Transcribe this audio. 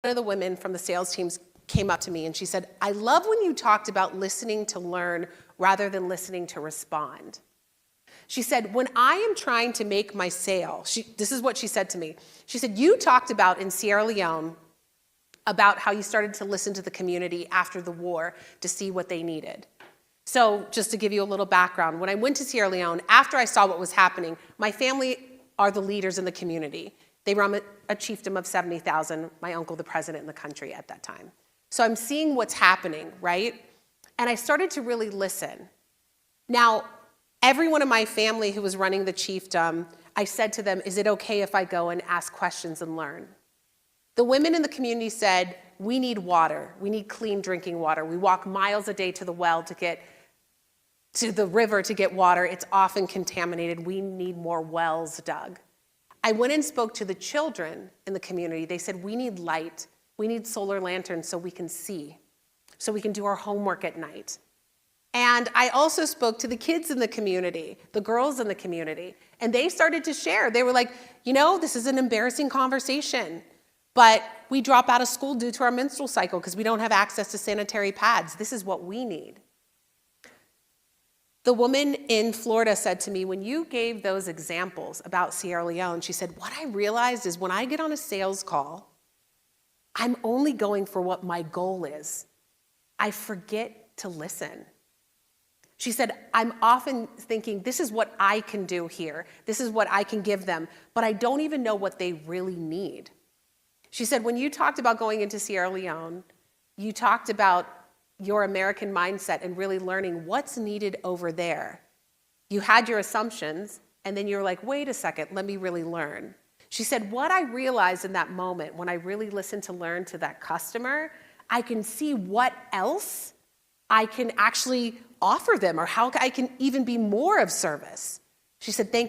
One of the women from the sales teams came up to me and she said, I love when you talked about listening to learn rather than listening to respond. She said, when I am trying to make my sale, this is what she said to me. She said, you talked about in Sierra Leone about how you started to listen to the community after the war to see what they needed. So just to give you a little background, when I went to Sierra Leone, after I saw what was happening, my family are the leaders in the community. They run a chiefdom of 70,000, my uncle the president in the country at that time. So I'm seeing what's happening, right? And I started to really listen. Now, everyone in my family who was running the chiefdom, I said to them, is it okay if I go and ask questions and learn? The women in the community said, we need water. We need clean drinking water. We walk miles a day to the well to get to the river to get water. It's often contaminated. We need more wells dug. I went and spoke to the children in the community. They said, we need light. We need solar lanterns so we can see, so we can do our homework at night. And I also spoke to the kids in the community, the girls in the community, and they started to share. They were like, you know, this is an embarrassing conversation, but we drop out of school due to our menstrual cycle because we don't have access to sanitary pads. This is what we need. The woman in Florida said to me, when you gave those examples about Sierra Leone, she said, what I realized is when I get on a sales call, I'm only going for what my goal is. I forget to listen. She said, I'm often thinking, this is what I can do here. This is what I can give them, but I don't even know what they really need. She said, when you talked about going into Sierra Leone, you talked about your American mindset and really learning what's needed over there. You had your assumptions, and then you're like, wait a second, let me really learn. She said, what I realized in that moment, when I really listened to learn to that customer, I can see what else I can actually offer them or how I can even be more of service. She said, thank